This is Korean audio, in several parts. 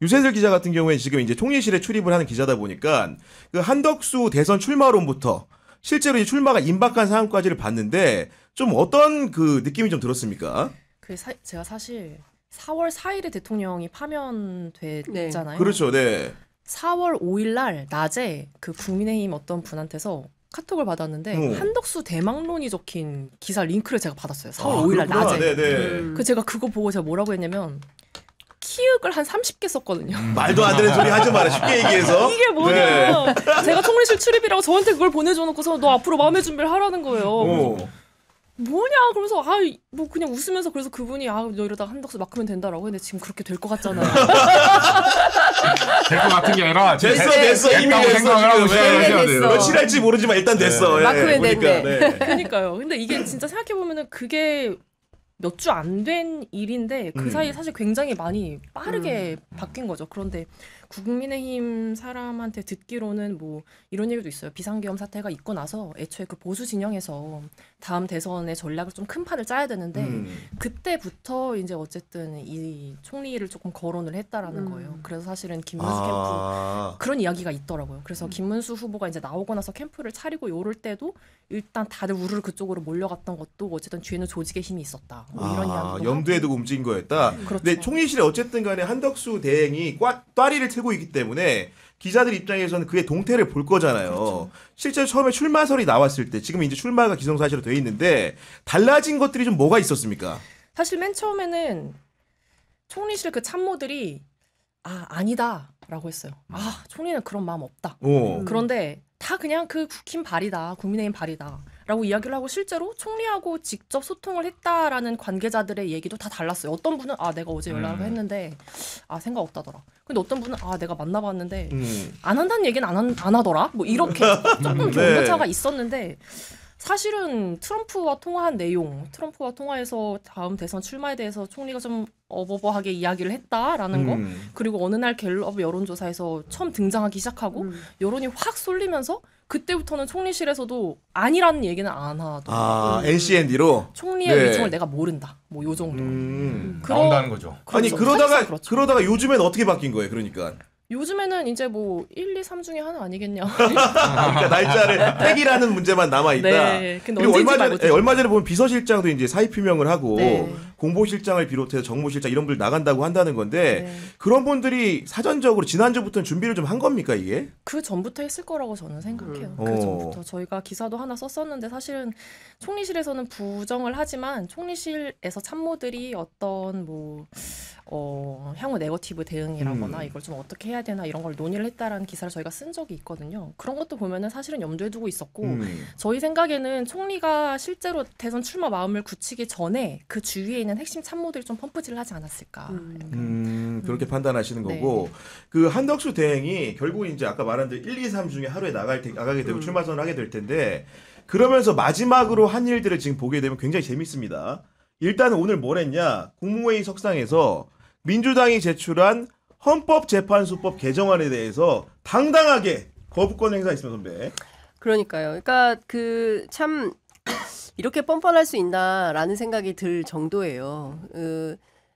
유세슬 기자 같은 경우에 지금 이제 총리실에 출입을 하는 기자다 보니까 그 한덕수 대선 출마론부터 실제로 이 출마가 임박한 상황까지를 봤는데 좀 어떤 그 느낌이 좀 들었습니까? 제가 사실 4월 4일에 대통령이 파면됐잖아요. 그렇죠, 네. 4월 5일 날 낮에 그 국민의힘 어떤 분한테서 카톡을 받았는데 한덕수 대망론이 적힌 기사 링크를 제가 받았어요. 4월 5일 날 낮에. 네네. 그 제가 그거 보고 제가 뭐라고 했냐면 키읔을 한 30개 썼거든요. 말도 안 되는 소리 하지 마라. 쉽게 얘기해서. 이게 뭐냐. 네. 제가 총리실 출입이라고 저한테 그걸 보내줘놓고서 너 앞으로 마음의 준비를 하라는 거예요. 뭐냐 그러면서 뭐 그냥 웃으면서 그래서 그분이 너 이러다가 한덕수 막으면 된다라고 했는데 지금 그렇게 될 것 같잖아요. 될 것 같은 게 아니라 됐어 이미 됐어 지금 며칠 할지 모르지만 일단 됐어. 막으면 된대. 네. 그러니까요. 근데 이게 진짜 생각해보면은 그게 몇 주 안 된 일인데 그 사이에 사실 굉장히 많이 빠르게 바뀐 거죠. 그런데 국민의힘 사람한테 듣기로는 뭐 이런 얘기도 있어요. 비상계엄 사태가 있고 나서 애초에 그 보수 진영에서 다음 대선의 전략을 좀 큰 판을 짜야 되는데 그때부터 이제 어쨌든 이 총리를 조금 거론을 했다라는 거예요. 그래서 사실은 김문수 캠프 그런 이야기가 있더라고요. 그래서 김문수 후보가 이제 나오고 나서 캠프를 차리고 요럴 때도 일단 다들 우르르 그쪽으로 몰려갔던 것도 어쨌든 뒤에는 조직의 힘이 있었다. 뭐 이런 이야기도 염두에 두고 움직인 거였다. 그렇죠. 근데 총리실에 어쨌든 간에 한덕수 대행이 따리를 틀고 있기 때문에 기자들 입장에서는 그의 동태를 볼 거잖아요. 그렇죠. 실제로 처음에 출마설이 나왔을 때 지금 이제 출마가 기정사실로 돼 있는데 달라진 것들이 좀 뭐가 있었습니까? 사실 맨 처음에는 총리실 그 참모들이 아니다라고 했어요. 총리는 그런 마음 없다. 그런데 다 그냥 그 국힘 발이다. 국민의힘 발이다. 라고 이야기를 하고 실제로 총리하고 직접 소통을 했다라는 관계자들의 얘기도 다 달랐어요. 어떤 분은 내가 어제 연락을 했는데 생각 없다더라. 근데 어떤 분은 내가 만나봤는데 안 한다는 얘기는 안 하더라. 뭐 이렇게 조금 온도차가 있었는데 사실은 트럼프와 통화한 내용, 트럼프와 통화해서 다음 대선 출마에 대해서 총리가 좀 어버버하게 이야기를 했다라는 거, 그리고 어느 날 갤럽 여론조사에서 처음 등장하기 시작하고 여론이 확 쏠리면서 그때부터는 총리실에서도 아니라는 얘기는 안 하더라고요. NCND로 총리의 위중을 내가 모른다. 뭐 요 정도. 나온다는 거죠. 아니 그렇죠. 그러다가 요즘엔 어떻게 바뀐 거예요? 그러니까. 요즘에는 이제 뭐 1, 2, 3 중에 하나 아니겠냐. 그러니까 날짜를 택이라는 문제만 남아 있다. 네. 근데 그리고 얼마 전에 보면 비서실장도 이제 사의 표명을 하고 네. 공보실장을 비롯해서 정무실장 이런 분들 나간다고 한다는 건데 그런 분들이 사전적으로 지난주부터는 준비를 좀 한 겁니까 이게? 그 전부터 했을 거라고 저는 생각해요. 그 전부터 저희가 기사도 하나 썼었는데 사실은 총리실에서는 부정을 하지만 총리실에서 참모들이 어떤 뭐 향후 네거티브 대응이라거나 이걸 좀 어떻게 해야 되나 이런 걸 논의를 했다라는 기사를 저희가 쓴 적이 있거든요. 그런 것도 보면은 사실은 염두에 두고 있었고 저희 생각에는 총리가 실제로 대선 출마 마음을 굳히기 전에 그 주위에 있는 핵심 참모들이 좀 펌프질을 하지 않았을까. 그렇게 판단하시는 거고 그 한덕수 대행이 결국 이제 아까 말한 대로 1, 2, 3 중에 하루에 나가게 되고 출마 선언을 하게 될 텐데 그러면서 마지막으로 한 일들을 지금 보게 되면 굉장히 재밌습니다. 일단은 오늘 뭘 했냐? 국무회의 석상에서 민주당이 제출한 헌법재판소법 개정안에 대해서 당당하게 거부권 행사했습니다, 선배. 그러니까요. 그러니까 그 참 이렇게 뻔뻔할 수 있나라는 생각이 들 정도예요.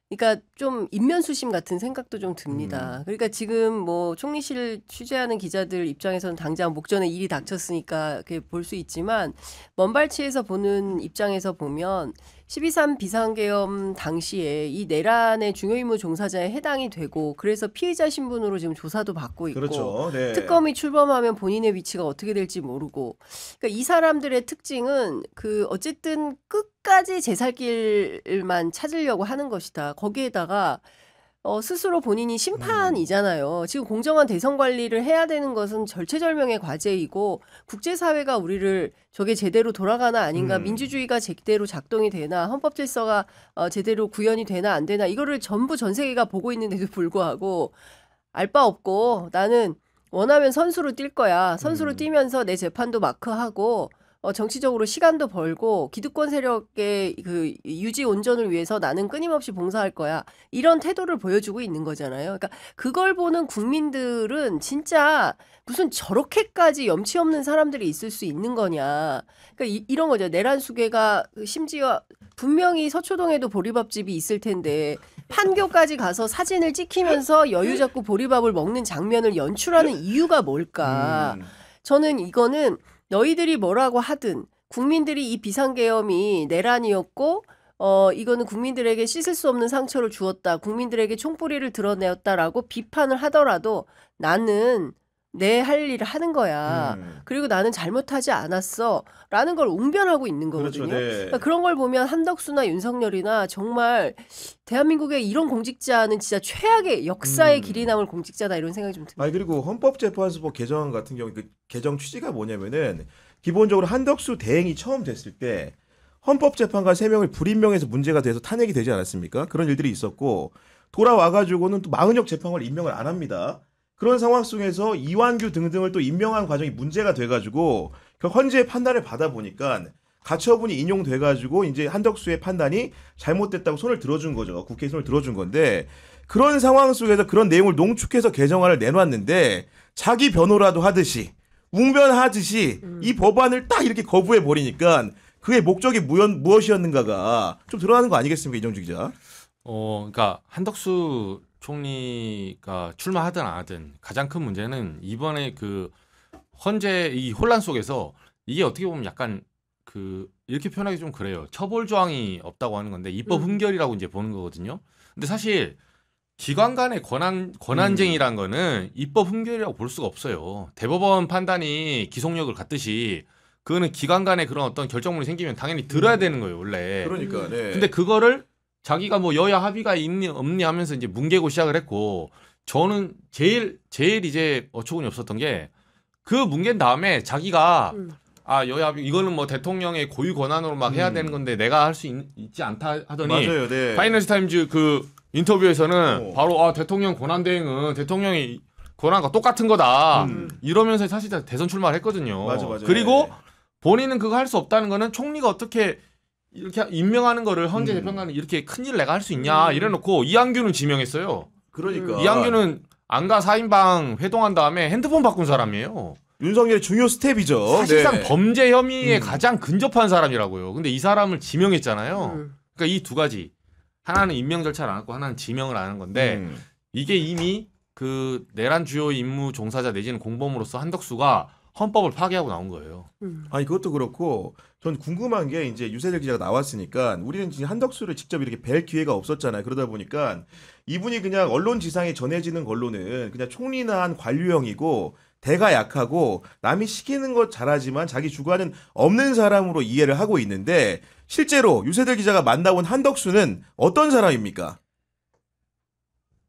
그러니까 좀 인면수심 같은 생각도 좀 듭니다. 그러니까 지금 뭐 총리실 취재하는 기자들 입장에서는 당장 목전에 일이 닥쳤으니까 볼 수 있지만 먼발치에서 보는 입장에서 보면 12.3 비상계엄 당시에 이 내란의 중요임무 종사자에 해당이 되고 그래서 피의자 신분으로 지금 조사도 받고 있고 그렇죠. 네. 특검이 출범하면 본인의 위치가 어떻게 될지 모르고 그러니까 이 사람들의 특징은 그 어쨌든 끝까지 제살길만 찾으려고 하는 것이다. 거기에다가 스스로 본인이 심판이잖아요. 지금 공정한 대선 관리를 해야 되는 것은 절체절명의 과제이고 국제사회가 우리를 저게 제대로 돌아가나 아닌가 민주주의가 제대로 작동이 되나 헌법 질서가 제대로 구현이 되나 안 되나 이거를 전부 전 세계가 보고 있는데도 불구하고 알 바 없고 나는 원하면 선수로 뛸 거야. 선수로 뛰면서 내 재판도 마크하고 정치적으로 시간도 벌고 기득권 세력의 그 유지 온전을 위해서 나는 끊임없이 봉사할 거야. 이런 태도를 보여주고 있는 거잖아요. 그러니까 그걸 보는 국민들은 진짜 무슨 저렇게까지 염치 없는 사람들이 있을 수 있는 거냐. 그러니까 이런 거죠. 내란 수괴가 심지어 분명히 서초동에도 보리밥집이 있을 텐데 판교까지 가서 사진을 찍히면서 여유 잡고 보리밥을 먹는 장면을 연출하는 이유가 뭘까? 저는 이거는 너희들이 뭐라고 하든 국민들이 이 비상계엄이 내란이었고 이거는 국민들에게 씻을 수 없는 상처를 주었다. 국민들에게 총뿌리를 드러내었다라고 비판을 하더라도 나는 내 할 일을 하는 거야. 그리고 나는 잘못하지 않았어. 라는 걸 웅변하고 있는 거거든요. 그렇죠, 네. 그러니까 그런 걸 보면 한덕수나 윤석열이나 정말 대한민국의 이런 공직자는 진짜 최악의 역사의 길이 남을 공직자다 이런 생각이 좀 듭니다. 그리고 헌법재판소법 개정 같은 경우 그 개정 취지가 뭐냐면은 기본적으로 한덕수 대행이 처음 됐을 때 헌법재판관 3명을 불임명해서 문제가 돼서 탄핵이 되지 않았습니까? 그런 일들이 있었고 돌아와가지고는 또 마은혁 재판관을 임명을 안 합니다. 그런 상황 속에서 이완규 등등을 또 임명한 과정이 문제가 돼가지고 헌재의 판단을 받아보니까 가처분이 인용돼가지고 이제 한덕수의 판단이 잘못됐다고 손을 들어준 거죠. 국회에 손을 들어준 건데 그런 상황 속에서 그런 내용을 농축해서 개정안을 내놨는데 자기 변호라도 하듯이 웅변하듯이 이 법안을 딱 이렇게 거부해 버리니까 그의 목적이 무엇이었는가가 좀 드러나는 거 아니겠습니까, 이정주 기자? 그러니까 한덕수 총리가 출마하든 안 하든 가장 큰 문제는 이번에 그 헌재 이 혼란 속에서 이게 어떻게 보면 약간 그 이렇게 표현하기 좀 그래요. 처벌 조항이 없다고 하는 건데 입법 흠결이라고 이제 보는 거거든요. 근데 사실 기관 간의 권한쟁이란 거는 입법 흠결이라고 볼 수가 없어요. 대법원 판단이 기속력을 갖듯이 그거는 기관 간의 그런 어떤 결정문이 생기면 당연히 들어야 되는 거예요, 원래. 그러니까. 네. 근데 그거를 자기가 뭐 여야 합의가 있니 없니 하면서 이제 뭉개고 시작을 했고 저는 제일 이제 어처구니 없었던 게 그 뭉갠 다음에 자기가 여야 합의 이거는 뭐 대통령의 고유 권한으로 막 해야 되는 건데 내가 할 수 있지 않다 하더니 맞아요, 네. 파이낸스 타임즈 그 인터뷰에서는 바로 대통령 권한 대행은 대통령의 권한과 똑같은 거다 이러면서 사실 대선 출마를 했거든요. 맞아. 그리고 본인은 그거 할 수 없다는 거는 총리가 어떻게 이렇게 임명하는 거를 헌재 재판관은 이렇게 큰일 내가 할 수 있냐 이래놓고 이한규는 지명했어요. 그러니까. 이한규는 안가 4인방 회동한 다음에 핸드폰 바꾼 사람이에요. 윤석열의 중요 스텝이죠. 사실상 네. 범죄 혐의에 가장 근접한 사람이라고요. 근데 이 사람을 지명했잖아요. 그러니까 이 두 가지. 하나는 임명 절차를 안 하고 하나는 지명을 안 하는 건데 이게 이미 그 내란 주요 임무 종사자 내지는 공범으로서 한덕수가 헌법을 파괴하고 나온 거예요. 아니 그것도 그렇고 전 궁금한 게 이제 유세열 기자가 나왔으니까 우리는 지금 한덕수를 직접 이렇게 뵐 기회가 없었잖아요. 그러다 보니까 이분이 그냥 언론 지상에 전해지는 걸로는 그냥 총리나 한 관료형이고 대가 약하고 남이 시키는 것 잘하지만 자기 주관은 없는 사람으로 이해를 하고 있는데 실제로 유세열 기자가 만나본 한덕수는 어떤 사람입니까?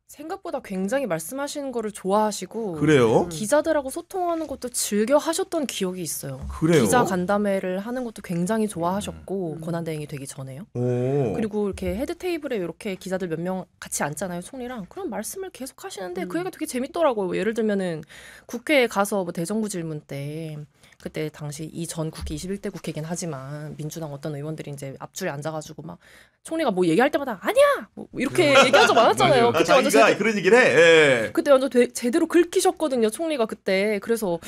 생각보다 굉장히 말씀하시는 거를 좋아하시고 그래요? 기자들하고 소통하는 것도 즐겨 하셨던 기억이 있어요. 그래요? 기자 간담회를 하는 것도 굉장히 좋아하셨고 권한대행이 되기 전에요. 오. 그리고 이렇게 헤드 테이블에 이렇게 기자들 몇 명 같이 앉잖아요, 총리랑. 그런 말씀을 계속 하시는데 그 얘기가 되게 재밌더라고요. 예를 들면은 국회에 가서 뭐 대정부 질문 때 그때 당시 이 전 국회 21대 국회긴 하지만 민주당 어떤 의원들이 이제 앞줄에 앉아가지고 막 총리가 뭐 얘기할 때마다 아니야 뭐 이렇게 얘기한 적 많았잖아요. 그때 완전 자기가 그런 얘기를 해. 예. 그때 완전 제대로 긁히셨거든요, 총리가 그때. 그래서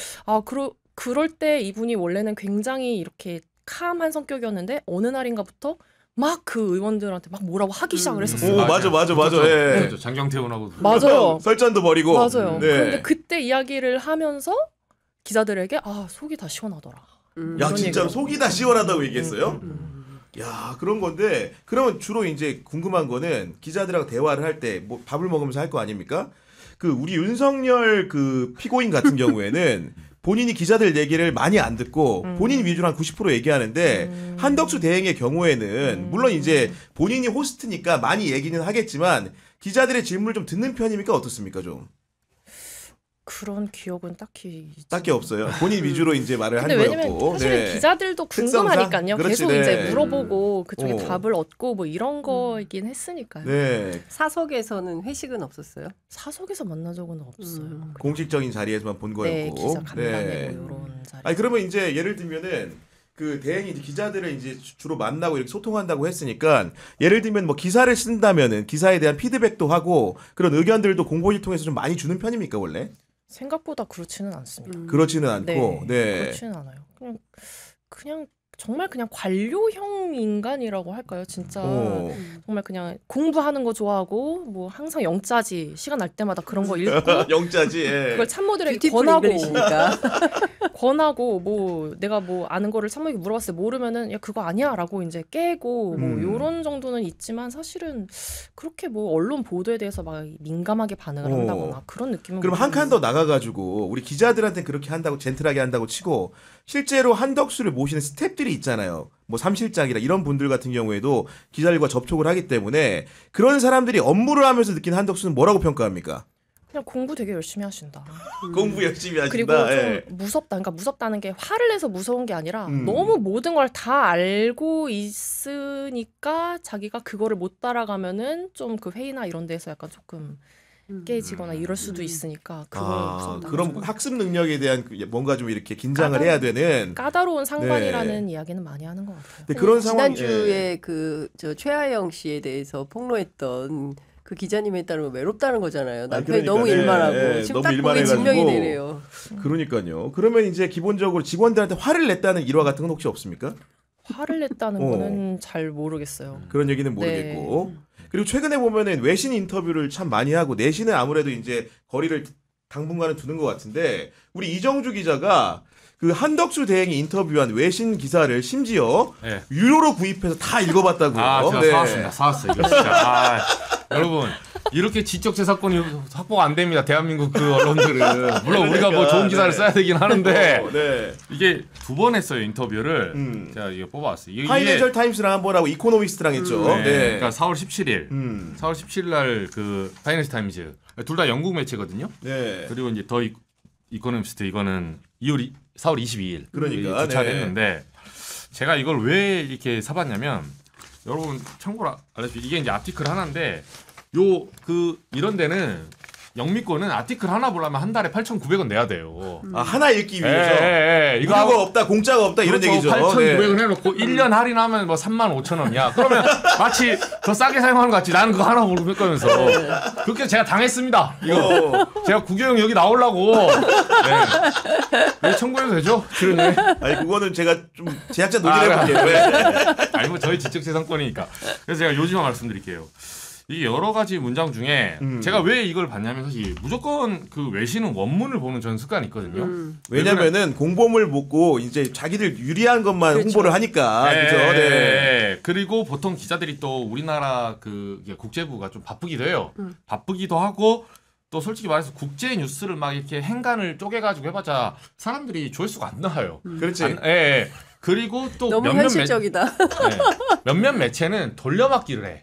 그럴 때 이분이 원래는 굉장히 이렇게 캄한 성격이었는데 어느 날인가부터 막 그 의원들한테 막 뭐라고 하기 시작을 했었어요. 오, 맞아. 예. 그렇죠. 장경태원하고 맞아요. 설전도 벌이고. 맞아요. 네. 그런데 그때 이야기를 하면서 기자들에게 속이 다 시원하더라. 야 이런 진짜로 얘기를. 속이 다 시원하다고 얘기했어요? 야 그런 건데 그러면 주로 이제 궁금한 거는 기자들하고 대화를 할 때 뭐 밥을 먹으면서 할 거 아닙니까? 그 우리 윤석열 그 피고인 같은 경우에는 본인이 기자들 얘기를 많이 안 듣고 본인 위주로 한 90% 얘기하는데 한덕수 대행의 경우에는 물론 이제 본인이 호스트니까 많이 얘기는 하겠지만 기자들의 질문을 좀 듣는 편입니까 어떻습니까 좀? 그런 기억은 딱히 없어요. 본인 위주로 이제 말을 근데 하는 왜냐면 거였고. 사실은 기자들도 특성상? 궁금하니까요. 그렇지, 계속 네. 이제 물어보고 그쪽에 답을 얻고 뭐 이런 거이긴 했으니까요. 네. 사석에서는 회식은 없었어요? 사석에서 만난 적은 없어요. 공식적인 자리에서만 본 네, 거였고. 기자 간담회 뭐 이런 자리. 아니 그러면 이제 예를 들면은 그 대행이 이제 기자들을 이제 주로 만나고 이렇게 소통한다고 했으니까 예를 들면 뭐 기사를 쓴다면은 기사에 대한 피드백도 하고 그런 의견들도 공보를 통해서 좀 많이 주는 편입니까 원래? 생각보다 그렇지는 않습니다. 그렇지는 않고. 네. 그렇지는 않아요. 그냥 정말 그냥 관료형 인간이라고 할까요? 진짜 정말 그냥 공부하는 거 좋아하고 뭐 항상 영짜지 시간 날 때마다 그런 거 읽고 영짜지. 예. 그걸 참모들에게 뷰티풀 권하고 잉글리시니까. 권하고 뭐 내가 뭐 아는 거를 참모에게 물어봤을 때 모르면은 야 그거 아니야라고 이제 깨고 뭐 요런 정도는 있지만 사실은 그렇게 뭐 언론 보도에 대해서 막 민감하게 반응을 한다거나 그런 느낌은 그럼 한 칸 더 나가가지고 우리 기자들한테 그렇게 한다고 젠틀하게 한다고 치고 실제로 한덕수를 모시는 스태프들이 있잖아요. 뭐 삼실장이라 이런 분들 같은 경우에도 기자들과 접촉을 하기 때문에 그런 사람들이 업무를 하면서 느낀 한덕수는 뭐라고 평가합니까? 그냥 공부 되게 열심히 하신다. 공부 열심히 하신다. 그리고 좀 예. 무섭다. 그러니까 무섭다는 게 화를 내서 무서운 게 아니라 너무 모든 걸 다 알고 있으니까 자기가 그거를 못 따라가면은 좀 그 회의나 이런 데서 약간 조금 깨지거나 이럴 수도 있으니까 그걸 무섭다. 그런 학습 능력에 대한 뭔가 좀 이렇게 긴장을 해야 되는 까다로운 상관이라는 이야기는 많이 하는 것 같아요. 근데 그런 상황 지난주에 그 저 최하영 씨에 대해서 폭로했던 그 기자님에 따르면 외롭다는 거잖아요. 남편이 그러니까, 너무 일만 하고 지금 너무 딱 일만 그게 해가지고. 증명이 되네요. 그러니까요. 그러면 이제 기본적으로 직원들한테 화를 냈다는 일화 같은 건 혹시 없습니까? 화를 냈다는 거는 잘 모르겠어요. 그런 얘기는 모르겠고. 그리고 최근에 보면은 외신 인터뷰를 참 많이 하고 내신은 아무래도 이제 거리를 당분간은 두는 것 같은데 우리 이정주 기자가 그 한덕수 대행이 인터뷰한 외신 기사를 심지어 네. 유료로 구입해서 다 읽어봤다고요. 제가 네. 사왔습니다. 사왔어요. 이거 진짜. 여러분 이렇게 지적재산권이 확보가 안 됩니다. 대한민국 그 언론들은 물론 우리가 뭐 좋은 기사를 써야 되긴 하는데 네. 이게 2번 했어요 인터뷰를. 제가 이거 뽑아왔어요. 이게 파이낸셜 타임스랑 한 번 하고 이코노미스트랑 했죠. 네. 네. 그러니까 4월 17일. 4월 17일 날 그 파이낸셜 타임즈 둘 다 영국 매체거든요. 네. 그리고 이제 더 이코노미스트 이거는 4월 22일 그러니까, 주차했는데 제가 이걸 왜 이렇게 사봤냐면 여러분 참고로 알려주세요. 이게 이제 아티클 하나인데 이런 데는 영미권은 아티클 하나 보려면 한 달에 8,900원 내야 돼요. 하나 읽기 위해서 이거 무료가 없다, 공짜가 없다 이런 그렇죠. 얘기죠. 8,900원 해놓고 1년 할인하면 뭐 35,000원이야. 그러면 마치 더 싸게 사용하는 것 같지. 나는 그거 하나 모르고 했거면서 그렇게 제가 당했습니다. 이거 제가 구경 여기 나오려고 왜 청구해도 되죠? 출연료에? 아니 그거는 제가 좀 제작자 논의를 해볼게요. 네. 아니 뭐 저희 지적재산권이니까. 그래서 제가 요지만 말씀드릴게요. 이게 여러 가지 문장 중에 제가 왜 이걸 봤냐면 사실 무조건 그 외신은 원문을 보는 전 습관이 있거든요. 왜냐면은 공범을 보고 이제 자기들 유리한 것만 그렇죠. 홍보를 하니까 그죠. 네. 그리고 보통 기자들이 또 우리나라 그 국제부가 좀 바쁘기도 해요. 바쁘기도 하고 또 솔직히 말해서 국제 뉴스를 막 이렇게 행간을 쪼개가지고 해봤자 사람들이 조회수가 안 나와요. 그렇지. 그리고 또 너무 현실적이다. 몇몇 매체는 돌려막기를 해.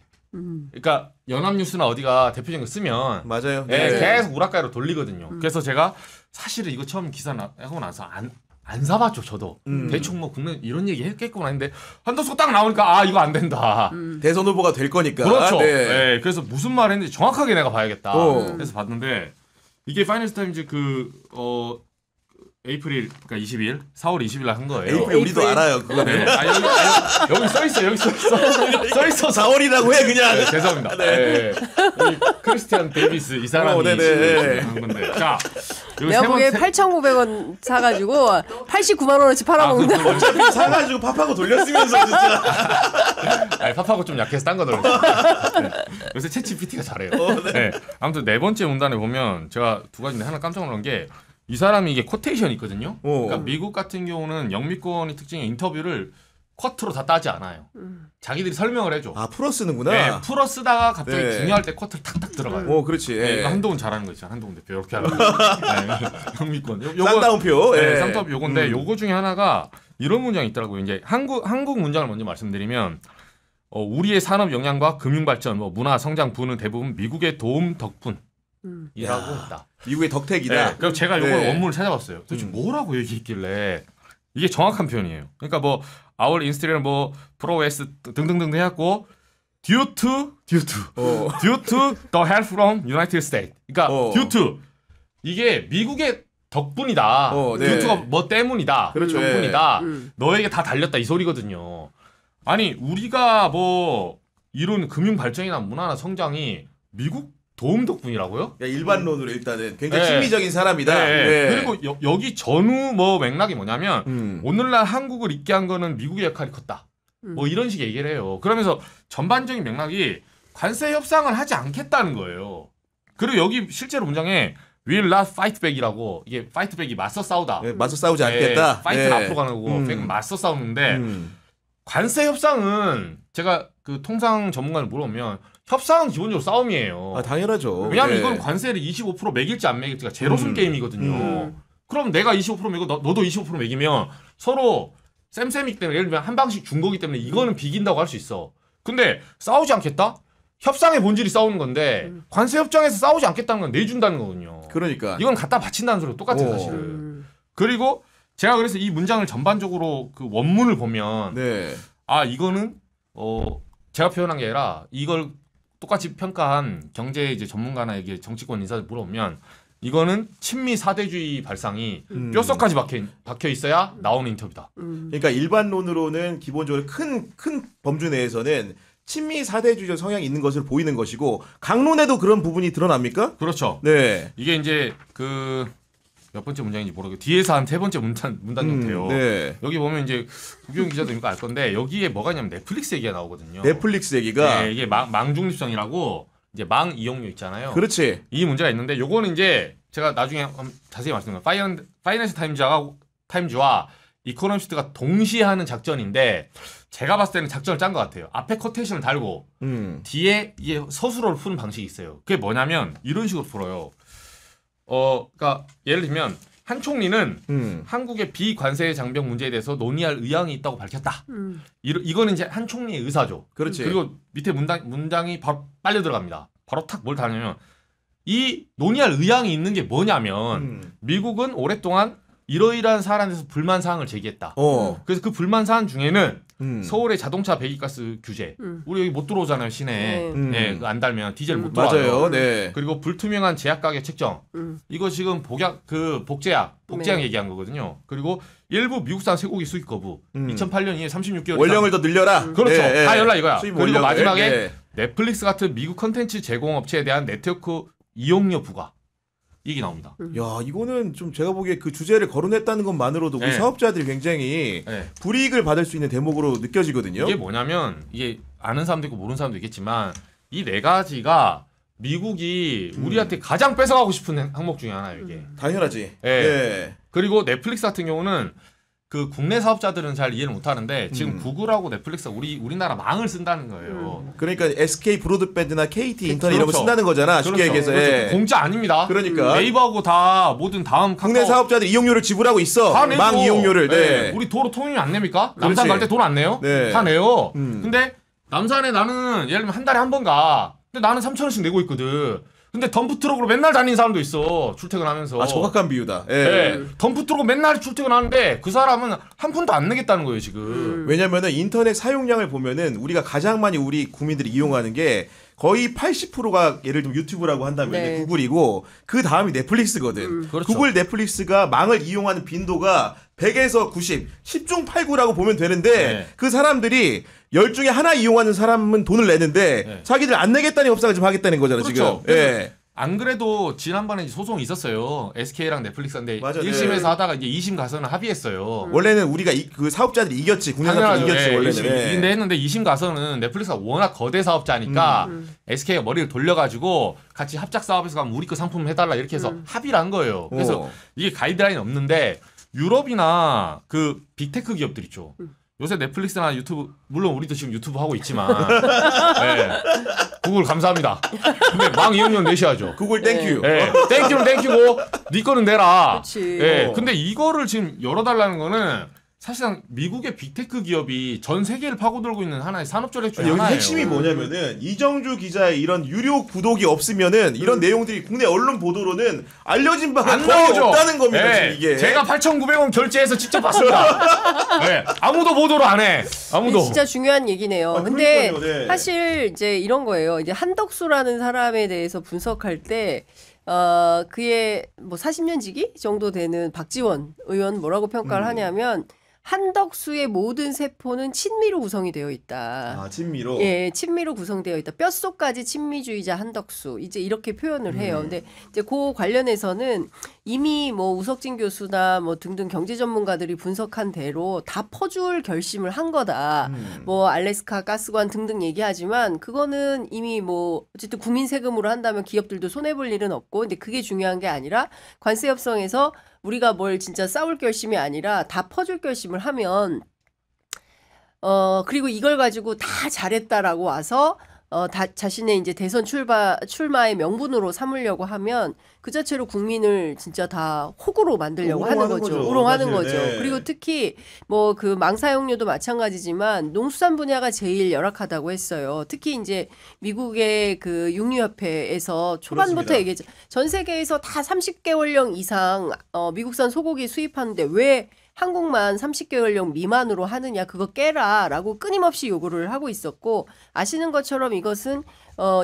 그러니까 연합뉴스나 어디가 대표적인 거 쓰면 맞아요. 계속 우락가로 돌리거든요. 그래서 제가 사실은 이거 처음 기사 하고 나서 안 사봤죠. 저도 대충 뭐 국내 이런 얘기 했겠구나 했는데 한덕수가 딱 나오니까 이거 안 된다. 대선 후보가 될 거니까. 그렇죠. 네. 그래서 무슨 말 했는지 정확하게 내가 봐야겠다. 그래서 봤는데 이게 파이낸셜 타임즈 에이프릴 그러니까 20일 4월 20일 날 한 거예요. 에이프릴 우리도 알아요. 그거는. 여기 써 있어. 여기 써 있어. 4월이라고 해 그냥. 죄송합니다. 여기 크리스티안 데이비스 이 사람이 한 건데. 자, 여기 내가 세 보기에 번째 8,900원 사가지고 89만 원어치 팔아먹는다. 어차피 사가지고 팝하고 돌렸으면서 진짜. 아니, 팝하고 좀 약해서 딴 거 넣었어. 요새 챗GPT가 잘해요. 네. 아무튼 네 번째 문단에 보면 제가 두 가지인데 하나 깜짝 놀란 게 이 사람이 이게 코테이션이 있거든요. 그러니까 미국 같은 경우는 영미권의 특징의 인터뷰를 쿼트로 다 따지 않아요. 자기들이 설명을 해줘. 풀어 쓰는구나. 네, 풀어 쓰다가 갑자기 네. 중요할 때 쿼트를 탁탁 들어가요. 그렇지. 네, 이거 한동훈 잘하는 거 있잖아. 한동훈 대표 이렇게 하는 거. 영미권. 쌍따옴표. 네, 쌍따옴표 요건데 요거 중에 하나가 이런 문장이 있더라고요. 이제 한국 문장을 먼저 말씀드리면 우리의 산업 역량과 금융 발전, 뭐 문화 성장 부는 대부분 미국의 도움 덕분. 이라고 했다. 미국의 덕택이다. 네, 그럼 제가 이걸 원문을 찾아봤어요. 도대체 뭐라고 얘기했길래 이게 정확한 표현이에요. 그러니까 뭐 our institute 뭐 프로웨스 등등등 해갖고 due to the help from United States. 그러니까 due to 이게 미국의 덕분이다. due to가 뭐 때문이다. 그렇죠. 덕분이다. 너에게 다 달렸다 이 소리거든요. 아니 우리가 뭐 이런 금융 발전이나 문화나 성장이 미국 도움 덕분이라고요? 일반론으로 일단은 굉장히 네. 친미적인 사람이다. 네. 네. 그리고 여기 전후 뭐 맥락이 뭐냐면 오늘날 한국을 있게 한 거는 미국의 역할이 컸다. 뭐 이런 식의 얘기를 해요. 그러면서 전반적인 맥락이 관세 협상을 하지 않겠다는 거예요. 그리고 여기 실제로 문장에 will not fight back이라고 이게 fight back이 맞서 싸우다. 네, 맞서 싸우지 않겠다. 파이트는 네. 앞으로 가는 거고 back은 맞서 싸우는데 음. 관세 협상은 제가 그 통상 전문가를 물어보면 협상은 기본적으로 싸움이에요. 아, 당연하죠. 왜냐하면 네. 이건 관세를 25% 매길지 안 매길지가 제로숨 게임이거든요. 그럼 내가 25% 매고 너도 25% 매기면 서로 쌤쌤이기 때문에 예를 들면 한 방씩 준 거기 때문에 이거는 비긴다고 할 수 있어. 근데 싸우지 않겠다? 협상의 본질이 싸우는 건데 관세 협정에서 싸우지 않겠다는 건 내준다는 거거든요. 그러니까 이건 갖다 바친다는 소리가 똑같아요, 사실은. 그리고 제가 그래서 이 문장을 전반적으로 그 원문을 보면 네. 아 이거는 제가 표현한 게 아니라 이걸 똑같이 평가한 경제 이제 전문가나 정치권 인사들 물어보면 이거는 친미 사대주의 발상이 뼛속까지 박혀 있어야 나오는 인터뷰다. 그러니까 일반론으로는 기본적으로 큰 범주 내에서는 친미 사대주의적 성향이 있는 것으로 보이는 것이고 강론에도 그런 부분이 드러납니까? 그렇죠. 네. 이게 이제 그 몇 번째 문장인지 모르겠고 뒤에서 한 세 번째 문단 형태요. 네. 여기 보면 이제 구경 기자도 이거 알 건데 여기에 뭐가 있냐면 넷플릭스 얘기가 나오거든요. 넷플릭스 얘기가 네, 이게 망중립성이라고 이제 망 이용료 있잖아요. 그렇지. 이 문제가 있는데 요거는 이제 제가 나중에 자세히 말씀드리면 파이낸셜 타임즈와 이코노미스트가 동시에 하는 작전인데 제가 봤을 때는 작전을 짠 것 같아요. 앞에 코테이션을 달고 뒤에 이게 서술어를 푸는 방식이 있어요. 그게 뭐냐면 이런 식으로 풀어요. 그러니까 예를 들면 한 총리는 한국의 비관세 장벽 문제에 대해서 논의할 의향이 있다고 밝혔다. 이거는 이제 한 총리의 의사죠. 그렇지. 그리고 밑에 문장이 바로 빨려 들어갑니다. 바로 탁 뭘 다냐면 이 논의할 의향이 있는 게 뭐냐면 미국은 오랫동안 이러이러한 사안에 대해서 불만 사항을 제기했다. 그래서 그 불만 사안 중에는 서울의 자동차 배기가스 규제. 우리 여기 못 들어오잖아요, 시내에. 네, 그거 안 달면 디젤 못 들어와요. 맞아요. 네. 그리고 불투명한 제약 가격 책정. 이거 지금 복제약 네. 얘기한 거거든요. 그리고 일부 미국산 쇠고기 수입 거부. 2008년 이후에 36개월 원령을 더 늘려라. 그렇죠. 네, 다 네. 열라 이거야. 수입 그리고 원령을. 마지막에 네. 넷플릭스 같은 미국 컨텐츠 제공 업체에 대한 네트워크 이용료 부과. 이게 나옵니다. 야, 이거는 좀 제가 보기에 그 주제를 거론했다는 것만으로도 우리 네. 사업자들이 굉장히 네. 불이익을 받을 수 있는 대목으로 느껴지거든요. 이게 뭐냐면 이게 아는 사람도 있고 모르는 사람도 있겠지만 이 네 가지가 미국이 우리한테 가장 뺏어가고 싶은 항목 중에 하나예요, 이게. 당연하지. 네. 네. 그리고 넷플릭스 같은 경우는 그 국내 사업자들은 잘 이해를 못 하는데 지금 구글하고 넷플릭스가 우리나라 망을 쓴다는 거예요. 그러니까 SK 브로드밴드나 KT 인터넷 이런 거 그렇죠. 쓴다는 거잖아. 쉽게 얘기해서. 예. 공짜 아닙니다. 그러니까. 네이버하고 다 모든 다음 국내 카카오 사업자들 이용료를 지불하고 있어. 다 내죠. 망 이용료를. 네. 우리 도로 통행료 안 냅니까? 남산 그렇지. 갈 때 돈 안 내요? 네. 다 내요. 음. 근데 남산에 나는 예를 들면 한 달에 한 번 가. 근데 나는 3,000원씩 내고 있거든. 근데 덤프트럭으로 맨날 다니는 사람도 있어. 출퇴근하면서. 아, 정확한 비유다. 예. 네. 덤프트럭으로 맨날 출퇴근하는데 그 사람은 한 푼도 안 내겠다는 거예요 지금. 왜냐면은 인터넷 사용량을 보면은 우리가 가장 많이 우리 국민들이 이용하는 게 거의 80%가 예를 들면 유튜브라고 한다면 네. 구글이고 그 다음이 넷플릭스거든. 그렇죠. 구글 넷플릭스가 망을 이용하는 빈도가 100에서 90, 10중 8구라고 보면 되는데 네. 그 사람들이 10중에 하나 이용하는 사람은 돈을 내는데 네. 자기들 안 내겠다는 협상을 지금 하겠다는 거잖아 그렇죠. 지금. 예. 안 그래도 지난번에 소송이 있었어요. SK랑 넷플릭스인데 맞아, 1심에서 네. 하다가 이제 2심 가서는 합의했어요. 원래는 우리가 그 사업자들이 이겼지. 국내사업자들이 이겼지 원래는. 예. 근데 했는데 2심 가서는 넷플릭스가 워낙 거대 사업자니까 SK가 머리를 돌려가지고 같이 합작 사업에서 가면 우리 거 상품 해달라 이렇게 해서 합의를 한 거예요. 그래서 이게 가이드라인이 없는데 유럽이나 그 빅테크 기업들 있죠. 요새 넷플릭스나 유튜브 물론 우리도 지금 유튜브 하고 있지만 네. 구글 감사합니다. 근데 망 이용료 내셔야죠. 구글 땡큐. 네. 땡큐는 땡큐고 네 거는 내라. 그렇지. 네. 근데 이거를 지금 열어달라는 거는 사실상 미국의 빅테크 기업이 전 세계를 파고들고 있는 하나의 산업조례 중에 여기 하나예요. 핵심이 뭐냐면은 이정주 기자의 이런 유료 구독이 없으면은 이런 내용들이 국내 언론 보도로는 알려진 바가 안 거의 나오죠. 없다는 겁니다. 네. 지금 이게. 제가 8,900원 결제해서 직접 봤습니다. 네. 아무도 보도를 안 해. 아무도. 진짜 중요한 얘기네요. 아, 근데 그러니까요, 네. 사실 이제 이런 거예요. 이제 한덕수라는 사람에 대해서 분석할 때 그의 뭐 40년 지기 정도 되는 박지원 의원 뭐라고 평가를 하냐면 한덕수의 모든 세포는 친미로 구성이 되어 있다. 아, 친미로. 예, 친미로 구성되어 있다. 뼛속까지 친미주의자 한덕수. 이제 이렇게 표현을 해요. 근데 이제 그 관련해서는 이미 뭐 우석진 교수나 뭐 등등 경제 전문가들이 분석한 대로 다 퍼줄 결심을 한 거다. 뭐 알래스카 가스관 등등 얘기하지만 그거는 이미 뭐 어쨌든 국민 세금으로 한다면 기업들도 손해 볼 일은 없고, 근데 그게 중요한 게 아니라 관세 협상에서 우리가 뭘 진짜 싸울 결심이 아니라 다 퍼줄 결심을 하면 그리고 이걸 가지고 다 잘했다라고 와서 자신의 이제 대선 출마의 명분으로 삼으려고 하면 그 자체로 국민을 진짜 다 호구로 만들려고 하는 거죠. 우롱하는 거죠. 네. 그리고 특히 뭐 그 망사용료도 마찬가지지만 농수산 분야가 제일 열악하다고 했어요. 특히 이제 미국의 그 육류협회에서 초반부터 그렇습니다. 얘기했죠. 전 세계에서 다 30개월령 이상 미국산 소고기 수입하는데 왜 한국만 30개월령 미만으로 하느냐, 그거 깨라라고 끊임없이 요구를 하고 있었고, 아시는 것처럼 이것은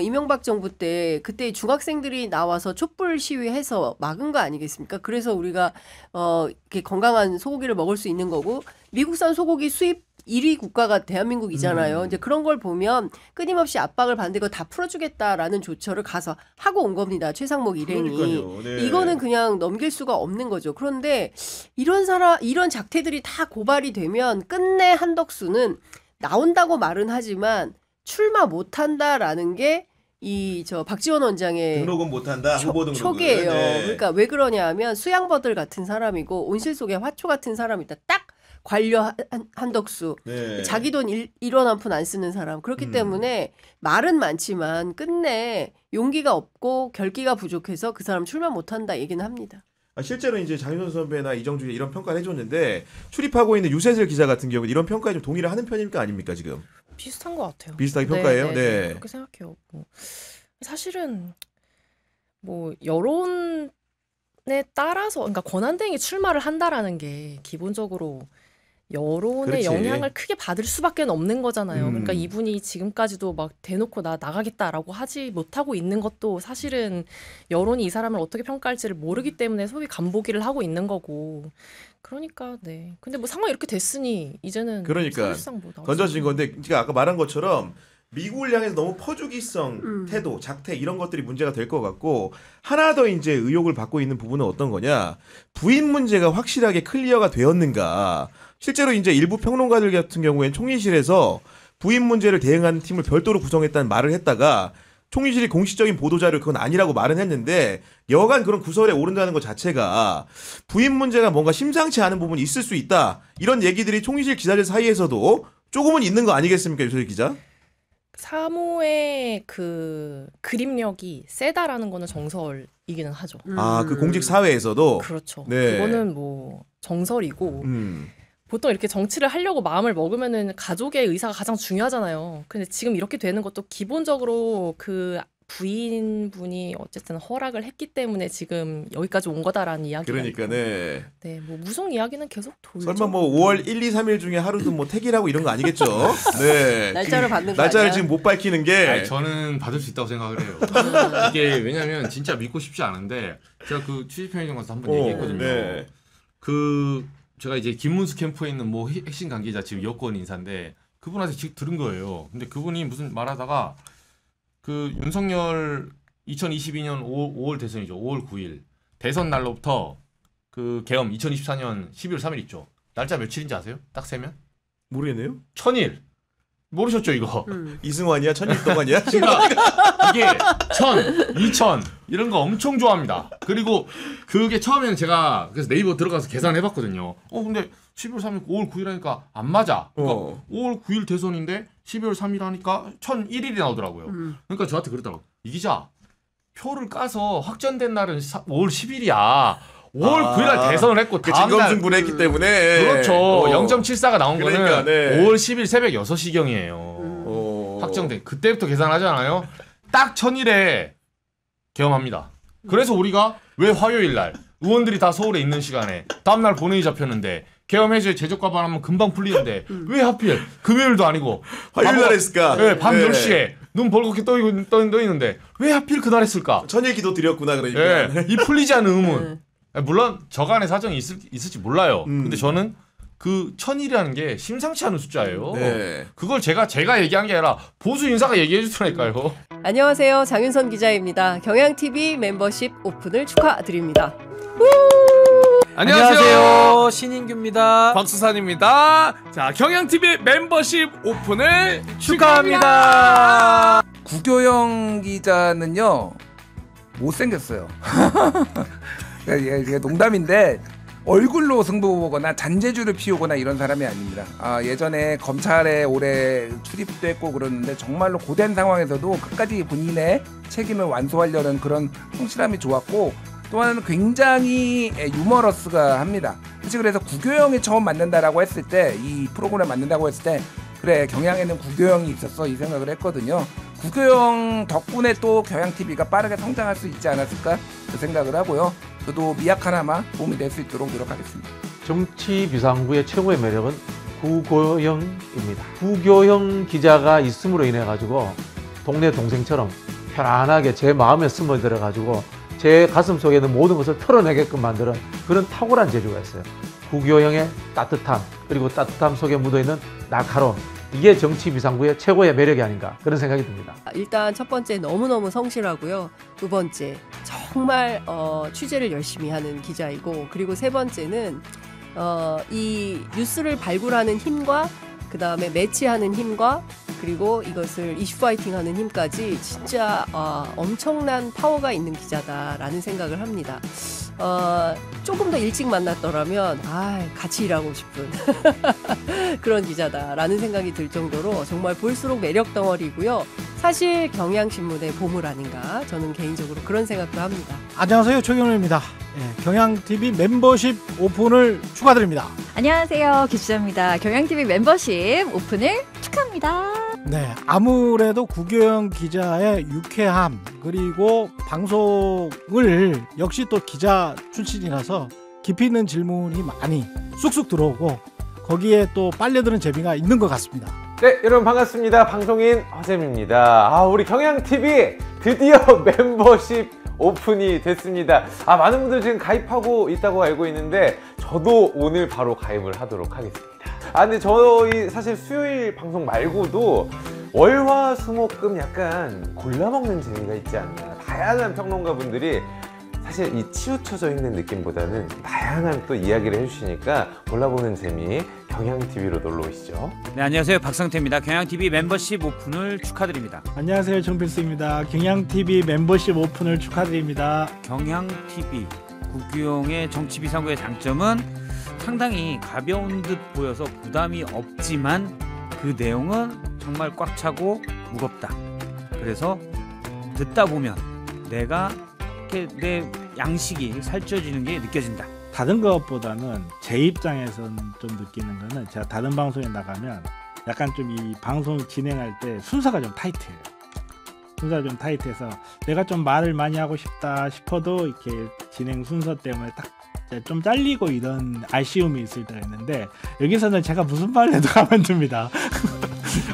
이명박 정부 때 그때 중학생들이 나와서 촛불 시위해서 막은 거 아니겠습니까? 그래서 우리가 이렇게 건강한 소고기를 먹을 수 있는 거고, 미국산 소고기 수입 1위 국가가 대한민국이잖아요. 이제 그런 걸 보면 끊임없이 압박을 받는데 이거 다 풀어주겠다라는 조처를 가서 하고 온 겁니다. 최상목 일행이. 그러니까요. 네. 이거는 그냥 넘길 수가 없는 거죠. 그런데 이런 작태들이 다 고발이 되면 끝내 한덕수는 나온다고 말은 하지만 출마 못한다라는 게 이 박지원 원장의 등록은 못한다. 후보 등록은. 촉이에요. 네. 그러니까 왜 그러냐면 수양버들 같은 사람이고 온실 속에 화초 같은 사람이다. 딱 관료 한덕수. 네. 자기 돈 1원 한 푼 안 쓰는 사람. 그렇기 때문에 말은 많지만 끝내 용기가 없고 결기가 부족해서 그 사람 출마 못한다 얘기는 합니다. 실제로 이제 장윤선 선배나 이정주 이런 평가를 해줬는데 출입하고 있는 유세슬 기자 같은 경우는 이런 평가에 좀 동의를 하는 편입니까 아닙니까 지금? 비슷한 것 같아요. 비슷하게 평가해요? 네. 그렇게 생각해요. 뭐, 사실은 뭐 여론에 따라서, 그러니까 권한대행이 출마를 한다라는 게 기본적으로 여론의 그렇지. 영향을 크게 받을 수밖에 없는 거잖아요. 그러니까 이분이 지금까지도 막 대놓고 나 나가겠다라고 하지 못하고 있는 것도 사실은 여론이 이 사람을 어떻게 평가할지를 모르기 때문에 소위 간보기를 하고 있는 거고. 그러니까 네. 근데 뭐 상황이 이렇게 됐으니 이제는 그러니까 사실상 뭐 나올 던져진 수 건데 제가 아까 말한 것처럼 미국을 향해서 너무 퍼주기성 태도, 작태 이런 것들이 문제가 될 것 같고, 하나 더 이제 의혹을 받고 있는 부분은 어떤 거냐? 부인 문제가 확실하게 클리어가 되었는가? 실제로 이제 일부 평론가들 같은 경우에는 총리실에서 부인 문제를 대응하는 팀을 별도로 구성했다는 말을 했다가 총리실이 공식적인 보도자료 그건 아니라고 말은 했는데, 여간 그런 구설에 오른다는 것 자체가 부인 문제가 뭔가 심상치 않은 부분이 있을 수 있다, 이런 얘기들이 총리실 기자들 사이에서도 조금은 있는 거 아니겠습니까, 유소희 기자? 사모의 그 그림력이 세다라는 거는 정설이기는 하죠. 아, 그 공직 사회에서도. 그렇죠. 네. 그거는 뭐 정설이고, 보통 이렇게 정치를 하려고 마음을 먹으면은 가족의 의사가 가장 중요하잖아요. 근데 지금 이렇게 되는 것도 기본적으로 그 부인분이 어쨌든 허락을 했기 때문에 지금 여기까지 온 거다라는 이야기가 그러니까 있고. 네. 네, 뭐 무속 이야기는 계속 돌죠. 설마 뭐 5월 1, 2, 3일 중에 하루도 뭐 택일하고 이런 거 아니겠죠? 네. 날짜를 받는 거 날짜를 아니야? 지금 못 밝히는 게. 아니, 저는 받을 수 있다고 생각을 해요. 이게 왜냐면 진짜 믿고 싶지 않은데, 제가 그 취재편의점 가서 한번 얘기했거든요. 네. 그 제가 이제 김문수 캠프에 있는 뭐 핵심 관계자 지금 여권 인사인데 그분한테 직접 들은 거예요. 근데 그분이 무슨 말하다가 그 윤석열 2022년 5월 대선이죠. 5월 9일 대선 날로부터 그 계엄 2024년 12월 3일 있죠. 날짜 며칠인지 아세요? 딱 세면? 모르겠네요. 1000일. 모르셨죠 이거? 이승환이야? 천일 동안이야? 그러니까 이게 1000, 2000 이런 거 엄청 좋아합니다. 그리고 그게 처음에는 제가 그래서 네이버 들어가서 계산해봤거든요. 근데 12월 3일 5월 9일 하니까 안 맞아. 그러니까 5월 9일 대선인데 12월 3일 하니까 1001일이 나오더라고요. 그러니까 저한테 그러더라고. 이 기자 표를 까서 확정된 날은 5월 10일이야. 5월 9일날 대선을 했고 다음 날 진검승부를 했기 때문에. 그렇죠. 0.74가 나온 그러니까, 거는 네. 5월 10일 새벽 6시경이에요. 확정된. 그때부터 계산하잖아요. 딱 1000일에 계엄합니다. 그래서 우리가 왜 화요일 날 의원들이 다 서울에 있는 시간에 다음날 본회의 잡혔는데 계엄 해제 제적과반하면 금방 풀리는데 왜 하필 금요일도 아니고 화요일 날 했을까? 네, 밤 네. 10시에 눈 벌겋게 떠 있는데 왜 하필 그날 했을까? 천일 기도 드렸구나 그러니까. 이 풀리지 않는 의문. 물론 저간의 사정이 있을지 몰라요. 근데 저는 그 1000일이라는 게 심상치 않은 숫자예요. 네. 그걸 제가 얘기한 게 아니라 보수 인사가 얘기해 주시라니까요. 안녕하세요. 장윤선 기자입니다. 경향TV 멤버십 오픈을 축하드립니다. 안녕하세요. 신인규입니다. 박수산입니다. 자, 경향TV 멤버십 오픈을 축하합니다. 구교영 기자는요 못생겼어요. 이게 농담인데 얼굴로 승부 보거나 잔재주를 피우거나 이런 사람이 아닙니다. 예전에 검찰에 오래 출입도 했고 그러는데 정말로 고된 상황에서도 끝까지 본인의 책임을 완수하려는 그런 성실함이 좋았고, 또 하나는 굉장히 유머러스가 합니다. 그래서 구교영이 처음 만난다라고 했을 때, 이 프로그램 만든다고 했을 때 그래 경향에는 구교영이 있었어 이 생각을 했거든요. 구교영 덕분에 또 경향TV가 빠르게 성장할 수 있지 않았을까 그 생각을 하고요. 저도 미약하나마 도움이 될 수 있도록 노력하겠습니다. 정치 비상구의 최고의 매력은 구교영입니다. 구교영 기자가 있음으로 인해 가지고 동네 동생처럼 편안하게 제 마음에 스며들어 가지고 제 가슴 속에 있는 모든 것을 털어내게끔 만드는 그런 탁월한 재주가 있어요. 구교영의 따뜻함, 그리고 따뜻함 속에 묻어있는 날카로움, 이게 정치 비상구의 최고의 매력이 아닌가 그런 생각이 듭니다. 일단 첫 번째 너무너무 성실하고요. 두 번째 정말 취재를 열심히 하는 기자이고, 그리고 세 번째는 이 뉴스를 발굴하는 힘과 그 다음에 매치하는 힘과 그리고 이것을 이슈 파이팅하는 힘까지 진짜 엄청난 파워가 있는 기자다라는 생각을 합니다. 조금 더 일찍 만났더라면 같이 일하고 싶은 그런 기자다라는 생각이 들 정도로 정말 볼수록 매력 덩어리고요. 사실 경향신문의 보물 아닌가, 저는 개인적으로 그런 생각도 합니다. 안녕하세요, 최경련입니다. 경향TV 멤버십 오픈을 축하드립니다. 안녕하세요, 기수자입니다. 경향TV 멤버십 오픈을 축하합니다. 네, 아무래도 구교영 기자의 유쾌함, 그리고 방송을 역시 또 기자 출신이라서 깊이 있는 질문이 많이 쑥쑥 들어오고 거기에 또 빨려드는 재미가 있는 것 같습니다. 네, 여러분 반갑습니다. 방송인 허잼입니다. 우리 경향TV 드디어 멤버십 오픈이 됐습니다. 많은 분들 지금 가입하고 있다고 알고 있는데 저도 오늘 바로 가입을 하도록 하겠습니다. 근데 저희 사실 수요일 방송 말고도 월화수목금 약간 골라먹는 재미가 있지 않나. 다양한 평론가분들이 사실 이 치우쳐져 있는 느낌보다는 다양한 또 이야기를 해주시니까 골라보는 재미, 경향TV로 놀러 오시죠. 네, 안녕하세요, 박상태입니다. 경향TV 멤버십 오픈을 축하드립니다. 안녕하세요, 정필수입니다. 경향TV 멤버십 오픈을 축하드립니다. 경향TV 구규영의 정치비상구의 장점은 상당히 가벼운 듯 보여서 부담이 없지만 그 내용은 정말 꽉 차고 무겁다. 그래서 듣다 보면 내가 내 양식이 살쪄지는 게 느껴진다. 다른 것보다는 제 입장에서는 좀 느끼는 거는, 제가 다른 방송에 나가면 약간 좀 이 방송 진행할 때 순서가 좀 타이트해요. 순서가 좀 타이트해서 내가 좀 말을 많이 하고 싶다 싶어도 이렇게 진행 순서 때문에 딱 좀 잘리고 이런 아쉬움이 있을 때가 있는데, 여기서는 제가 무슨 말을 해도 가만 둡니다.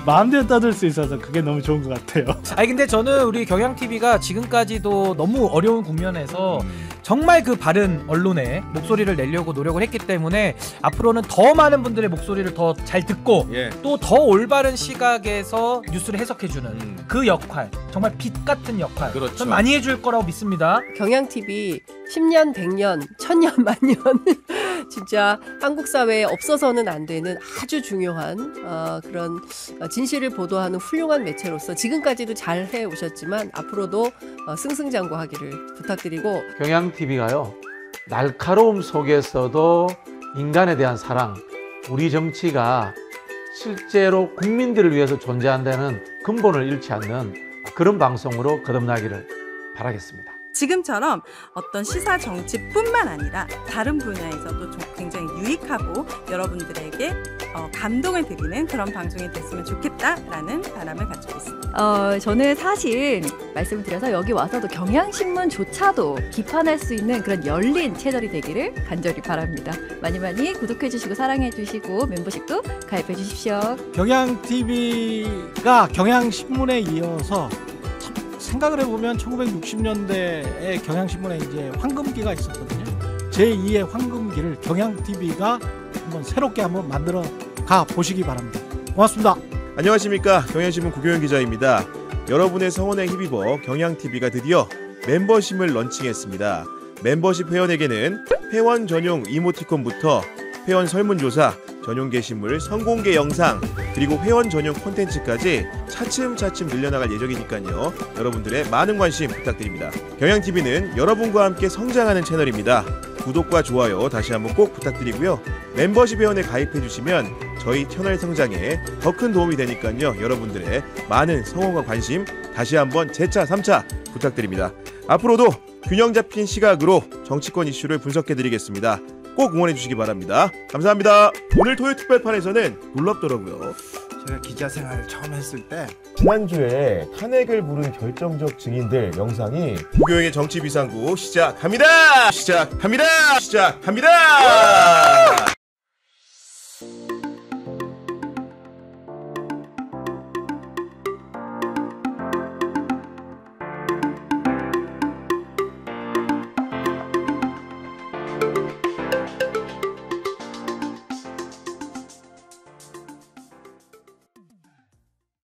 마음대로 떠들 수 있어서 그게 너무 좋은 것 같아요. 근데 저는 우리 경향TV가 지금까지도 너무 어려운 국면에서 정말 그 바른 언론의 목소리를 내려고 노력을 했기 때문에 앞으로는 더 많은 분들의 목소리를 더 잘 듣고 또 더 올바른 시각에서 뉴스를 해석해주는 그 역할, 정말 빛 같은 역할, 그렇죠. 전 많이 해줄 거라고 믿습니다. 경향TV 10년, 100년, 1000년, 만년 진짜 한국 사회에 없어서는 안 되는 아주 중요한 그런 진실을 보도하는 훌륭한 매체로서 지금까지도 잘 해오셨지만 앞으로도 승승장구하기를 부탁드리고, 경향TV가요, 날카로움 속에서도 인간에 대한 사랑, 우리 정치가 실제로 국민들을 위해서 존재한다는 근본을 잃지 않는 그런 방송으로 거듭나기를 바라겠습니다. 지금처럼 어떤 시사 정치뿐만 아니라 다른 분야에서도 좀 굉장히 유익하고 여러분들에게 감동을 드리는 그런 방송이 됐으면 좋겠다라는 바람을 가지고 있습니다. 저는 사실 말씀을 드려서 여기 와서도 경향신문조차도 비판할 수 있는 그런 열린 채널이 되기를 간절히 바랍니다. 많이 많이 구독해주시고 사랑해주시고 멤버십도 가입해주십시오. 경향TV가 경향신문에 이어서 생각을 해보면 1960년대에 경향신문에 이제 황금기가 있었거든요. 제2의 황금기를 경향TV가 한번 새롭게 한번 만들어 가 보시기 바랍니다. 고맙습니다. 안녕하십니까, 경향신문 구교영 기자입니다. 여러분의 성원에 힘입어 경향TV가 드디어 멤버십을 런칭했습니다. 멤버십 회원에게는 회원 전용 이모티콘부터 회원 설문조사, 전용 게시물, 선공개 영상, 그리고 회원 전용 콘텐츠까지 차츰차츰 늘려나갈 예정이니까요. 여러분들의 많은 관심 부탁드립니다. 경향TV는 여러분과 함께 성장하는 채널입니다. 구독과 좋아요 다시 한번 꼭 부탁드리고요. 멤버십 회원에 가입해주시면 저희 채널 성장에 더 큰 도움이 되니까요. 여러분들의 많은 성원과 관심 다시 한번 재차 3차 부탁드립니다. 앞으로도 균형 잡힌 시각으로 정치권 이슈를 분석해드리겠습니다. 꼭 응원해주시기 바랍니다. 감사합니다. 오늘 토요일 특별판에서는 놀랍더라고요. 제가 기자 생활을 처음 했을 때 지난주에 탄핵을 부른 결정적 증인들 영상이 구교영의 정치비상구 시작합니다. 시작합니다.